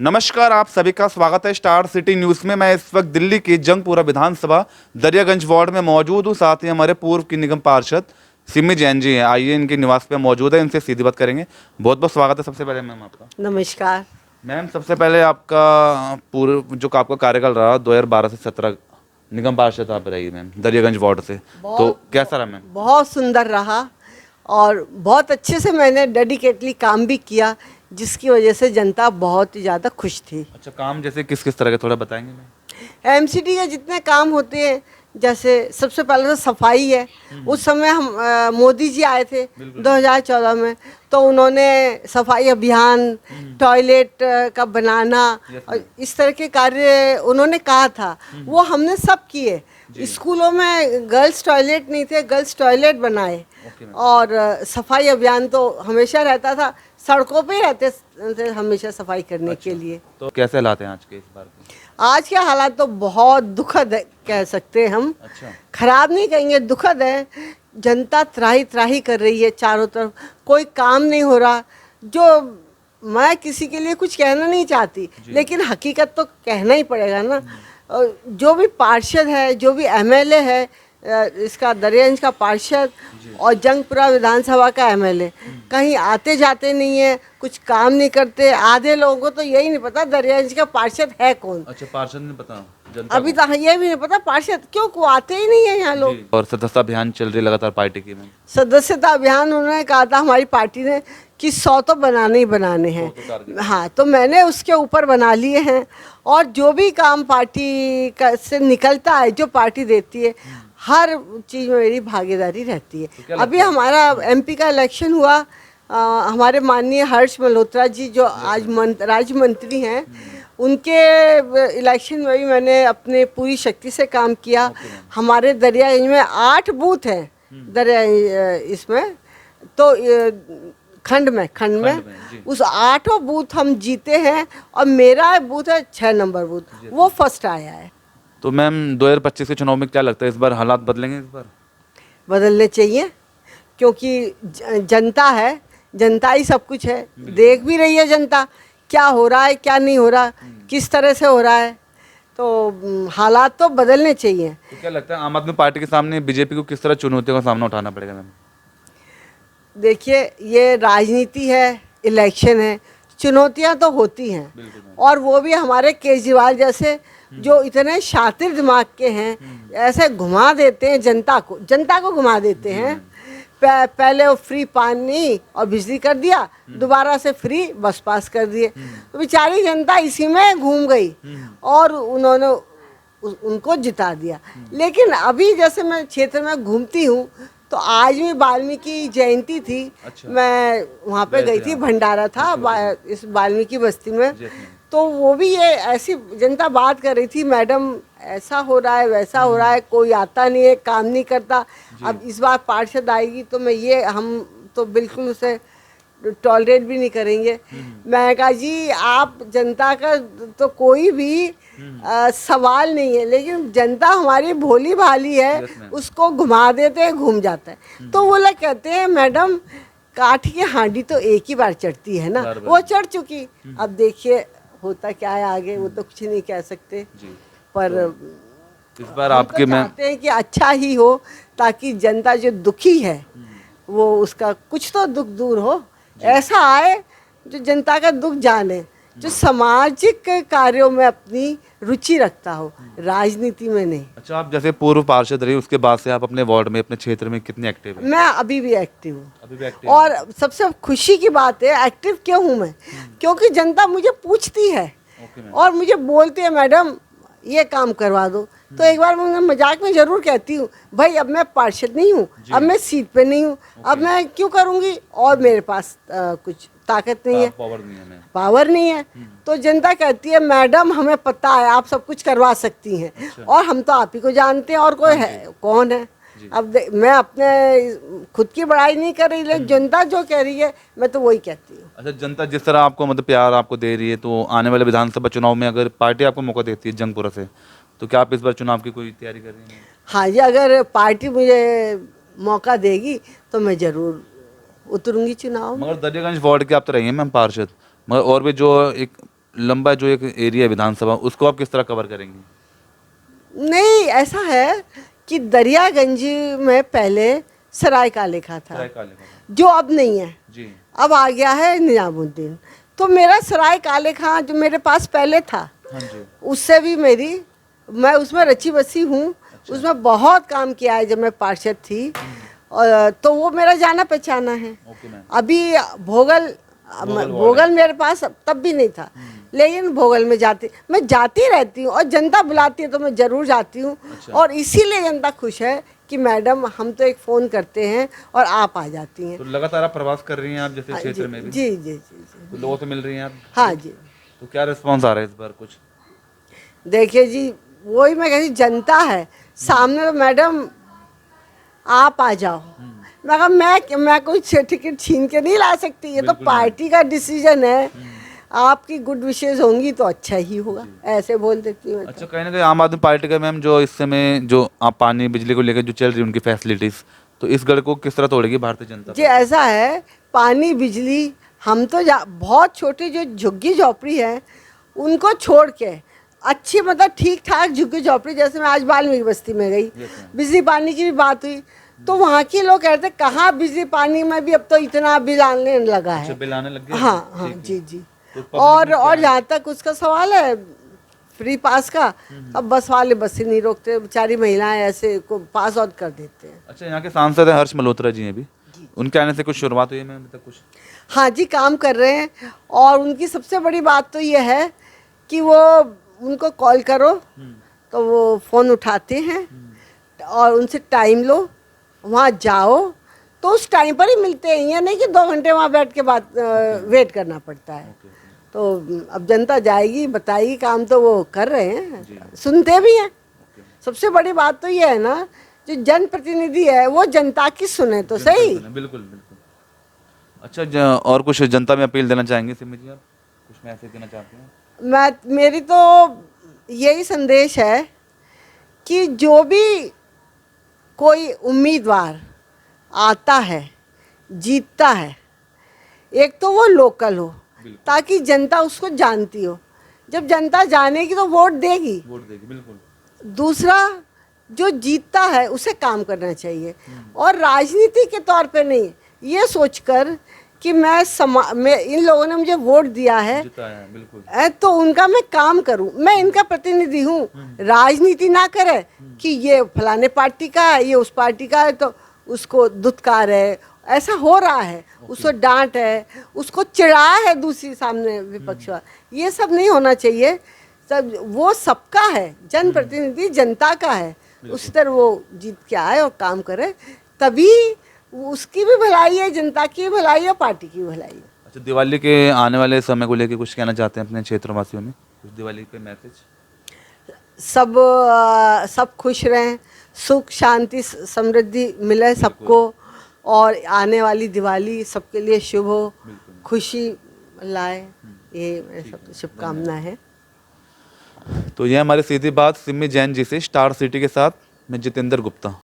नमस्कार, आप सभी का स्वागत है स्टार सिटी न्यूज़ में। मैं इस वक्त दिल्ली की जंगपुरा विधानसभा दरियागंज वार्ड में मौजूद हूँ। साथ ही हमारे पूर्व की निगम पार्षद सिमी जैन जी हैं। आइए इनके निवास पे मौजूद है, इनसे सीधी बात करेंगे। बहुत बहुत स्वागत है सबसे पहले मैम आपका। नमस्कार। मैम, सबसे पहले आपका पूर्व जो आपका कार्यकाल रहा 2012 से 17 निगम पार्षद आप रही मैम दरियागंज वार्ड से, तो कैसा रहा मैम? बहुत सुंदर रहा और बहुत अच्छे से मैंने डेडिकेटली काम भी किया, जिसकी वजह से जनता बहुत ही ज़्यादा खुश थी। अच्छा, काम जैसे किस किस तरह के थोड़ा बताएंगे मैम? एमसीडी के जितने काम होते हैं, जैसे सबसे पहले तो सफाई है। उस समय हम मोदी जी आए थे 2014 में, तो उन्होंने सफाई अभियान, टॉयलेट का बनाना और इस तरह के कार्य उन्होंने कहा था, वो हमने सब किए। स्कूलों में गर्ल्स टॉयलेट नहीं थे, गर्ल्स टॉयलेट बनाए। और सफाई अभियान तो हमेशा रहता था, सड़कों पे ही रहते थे हमेशा सफाई करने के लिए। तो कैसे हालात हैं आज के इस बार के? आज के हालात तो बहुत दुखद कह सकते हैं हम। अच्छा, खराब नहीं कहेंगे, दुखद है। जनता त्राही त्राही कर रही है, चारों तरफ कोई काम नहीं हो रहा। जो मैं किसी के लिए कुछ कहना नहीं चाहती, लेकिन हकीकत तो कहना ही पड़ेगा ना। जो भी पार्षद है, जो भी एमएलए है, इसका दरियागंज का पार्षद और जंगपुरा विधानसभा का एमएलए कहीं आते जाते नहीं है, कुछ काम नहीं करते। आधे लोगों को तो यही नहीं पता दरियागंज का पार्षद है कौन। अच्छा, पार्षद नहीं पता जनता अभी तो ये भी नहीं पता पार्षद क्यों को आते ही नहीं है यहाँ लोग। और सदस्यता अभियान चल रही लगातार पार्टी की में। सदस्यता अभियान उन्होंने कहा था हमारी पार्टी ने कि 100 तो बनाने ही बनाने हैं। हाँ, तो मैंने उसके ऊपर बना लिए हैं। और जो भी काम पार्टी का से निकलता है, जो पार्टी देती है, हर चीज़ में मेरी भागीदारी रहती है। अभी हमारा एमपी का इलेक्शन हुआ, हमारे माननीय हर्ष मल्होत्रा जी जो आज राज्य मंत्री हैं, उनके इलेक्शन में भी मैंने अपने पूरी शक्ति से काम किया। हमारे दरियागंज में 8 बूथ हैं दरिया इसमें, तो खंड में उस 8 बूथ हम जीते हैं और मेरा बूथ है 6 नंबर बूथ, वो फर्स्ट आया है। तो मैम 2025 के चुनाव में क्या लगता है इस बार हालात बदलेंगे? इस बार बदलने चाहिए, क्योंकि जनता है, जनता ही सब कुछ है। देख भी रही है जनता क्या हो रहा है, क्या नहीं हो रहा, किस तरह से हो रहा है। तो हालात तो बदलने चाहिए। तो क्या लगता है आम आदमी पार्टी के सामने बीजेपी को किस तरह चुनौतियों का सामना उठाना पड़ेगा मैम? देखिए, ये राजनीति है, इलेक्शन है, चुनौतियां तो होती हैं। और वो भी हमारे केजरीवाल जैसे जो इतने शातिर दिमाग के हैं, ऐसे घुमा देते हैं जनता को घुमा देते हैं। पहले वो फ्री पानी और बिजली कर दिया, दोबारा से फ्री बस पास कर दिए, तो बेचारी जनता इसी में घूम गई और उन्होंने उनको जिता दिया। लेकिन अभी जैसे मैं क्षेत्र में घूमती हूँ, तो आज भी वाल्मीकि जयंती थी। अच्छा। मैं वहाँ पे गई थी, भंडारा था इस वाल्मीकि बस्ती में, तो वो भी ये ऐसी जनता बात कर रही थी, मैडम ऐसा हो रहा है, वैसा हो रहा है, कोई आता नहीं है, काम नहीं करता। अब इस बार पार्षद आएगी तो हम तो बिल्कुल उसे टॉलरेट भी नहीं करेंगे। मैं कहा जी, आप जनता का तो कोई भी सवाल नहीं है, लेकिन जनता हमारी भोली भाली है, उसको घुमा देते हैं, घूम जाता है। तो वो लोग कहते हैं मैडम काठ की हांडी तो एक ही बार चढ़ती है ना, वो चढ़ चुकी। अब देखिए होता क्या है आगे, वो तो कुछ नहीं कह सकते। पर इस बार आपके में चाहते हैं कि अच्छा ही हो, ताकि जनता जो दुखी है वो उसका कुछ तो दुख दूर हो। ऐसा आए जो जनता का दुख जाने, जो सामाजिक कार्यों में अपनी रुचि रखता हो, राजनीति में नहीं। अच्छा, आप जैसे पूर्व पार्षद रही, उसके बाद से आप अपने वार्ड में, अपने क्षेत्र में कितने एक्टिव हैं? मैं अभी भी एक्टिव हूँ। और सबसे खुशी की बात है, एक्टिव क्यों हूँ मैं, क्योंकि जनता मुझे पूछती है और मुझे बोलती है मैडम ये काम करवा दो। तो एक बार मैं मजाक में जरूर कहती हूँ, भाई अब मैं पार्षद नहीं हूँ, अब मैं सीट पे नहीं हूँ, अब मैं क्यों करूँगी, और मेरे पास कुछ ताकत नहीं है, पावर नहीं है। तो जनता कहती है मैडम हमें पता है आप सब कुछ करवा सकती हैं। अच्छा। और हम तो आप ही को जानते हैं, और कोई है कौन है। अब मैं अपने खुद की बड़ाई नहीं कर रही, लेकिन जनता जो कह रही है मैं तो वही कहती हूँ। अच्छा, जनता जिस तरह आपको मतलब प्यार आपको दे रही है, तो आने वाले विधानसभा चुनाव में अगर पार्टी आपको मौका देती है जंगपुरा से, तो क्या आप इस बार चुनाव की कोई तैयारी कर रही हैं? हाँ जी, अगर पार्टी मुझे मौका देगी तो मैं जरूर उतरूंगी चुनाव। मगर दरियागंज वार्ड के आप तो रही हैं मैम पार्षद, मगर और भी जो एक लंबा जो एक एरिया है विधानसभा, उसको आप किस तरह कवर करेंगे? नहीं, ऐसा है कि दरियागंज में पहले सराय लेखा था, जो अब नहीं है, जी अब आ गया है निजामुद्दीन। तो मेरा सराय खां जो मेरे पास पहले था, हाँ जी, उससे भी मैं उसमें रची बसी हूँ। उसमें बहुत काम किया है जब मैं पार्षद थी, और तो वो मेरा जाना पहचाना है। Okay ma'am. अभी भोगल मेरे पास तब भी नहीं था, लेकिन भोगल में मैं जाती रहती हूँ, और जनता बुलाती है तो मैं ज़रूर जाती हूँ। अच्छा। और इसीलिए जनता खुश है कि मैडम हम तो एक फ़ोन करते हैं और आप आ जाती हैं। तो लगातार आप प्रवास कर रही हैं आप जैसे क्षेत्र में भी? जी जी जी जी। तो लोगों से मिल रही हैं आप? हाँ जी। तो क्या रिस्पांस आ रहा है इस बार कुछ? देखिए जी, वही मैं कहती, जनता है सामने, तो मैडम आप आ जाओ। मैं कहा मैं कोई टिकट छीन के नहीं ला सकती, ये तो पार्टी का डिसीजन है। आपकी गुड विशेष होंगी तो अच्छा ही होगा, ऐसे बोल देती हूँ मैं तो। अच्छा, कहीं ना कहीं आम आदमी पार्टी का मैम जो इस समय जो आप पानी बिजली को लेकर जो चल रही है उनकी फैसिलिटीज, तो इस गढ़ को किस तरह तोड़ेगी भारतीय जनता जी ऐसा है, पानी बिजली हम तो बहुत छोटी जो झुग्गी झोपड़ी है उनको छोड़ के अच्छी, मतलब ठीक ठाक झुग्गी झोपड़ी, जैसे मैं आज वाल्मीकि बस्ती में गई, बिजली पानी की भी बात हुई, तो वहाँ के लोग कहते कहाँ बिजली पानी में भी अब तो इतना बिल आने लगा है। अच्छा, बिल आने लग गया? हाँ हाँ जी जी। तो और जहाँ तक उसका सवाल है फ्री पास का, अब बस वाले बस ही नहीं रोकते, बेचारी महिलाएं ऐसे को पास आउट कर देते हैं। अच्छा, यहाँ के सांसद हैं हर्ष मल्होत्रा जी हैं भी, उनके आने से कुछ शुरुआत हुई है मैम अभी तक कुछ? हाँ जी, काम कर रहे हैं। और उनकी सबसे बड़ी बात तो ये है कि वो उनको कॉल करो तो वो फ़ोन उठाते हैं, और उनसे टाइम लो, वहाँ जाओ तो उस टाइम पर ही मिलते हैं। ये नहीं कि 2 घंटे वहाँ बैठ के बात वेट करना पड़ता है। तो अब जनता जाएगी, बताएगी, काम तो वो कर रहे हैं, सुनते भी हैं। सबसे बड़ी बात तो ये है ना, जो जनप्रतिनिधि है वो जनता की सुने तो सही। बिल्कुल बिल्कुल। अच्छा, और कुछ जनता में अपील देना चाहेंगे सिमी जी, आप कुछ मैसेज देना चाहते हैं? मेरी तो यही संदेश है कि जो भी कोई उम्मीदवार आता है, जीतता है, एक तो वो लोकल हो, ताकि जनता उसको जानती हो। जब जनता जानेगी तो वोट देगी। बिल्कुल। दूसरा, जो जीतता है उसे काम करना चाहिए, और राजनीति के तौर पे नहीं, ये सोचकर कि मैं इन लोगों ने मुझे वोट दिया है, बिल्कुल, तो उनका मैं काम करूं, मैं इनका प्रतिनिधि हूं। राजनीति ना करे कि ये फलाने पार्टी का है, ये उस पार्टी का है, तो उसको दुत्कार है, ऐसा हो रहा है, उसको डांट है, उसको चिढ़ा है दूसरी सामने विपक्ष वाला। ये सब नहीं होना चाहिए। सब वो सबका है, जनप्रतिनिधि जनता का है, उस तरह वो जीत के आए और काम करे, तभी उसकी भी भलाई है, जनता की भी भलाई है, पार्टी की भी भलाई है। अच्छा, दिवाली के आने वाले समय को लेकर कुछ कहना चाहते हैं अपने क्षेत्रवासियों में, कुछ दिवाली पे मैसेज? सब खुश रहें, सुख शांति समृद्धि मिले सबको, और आने वाली दिवाली सबके लिए शुभ हो, खुशी लाए, ये मेरी सब शुभकामना है। तो ये हमारी सीधी बात सिमी जैन जी से, स्टार सिटी के साथ मैं जितेंद्र गुप्ता।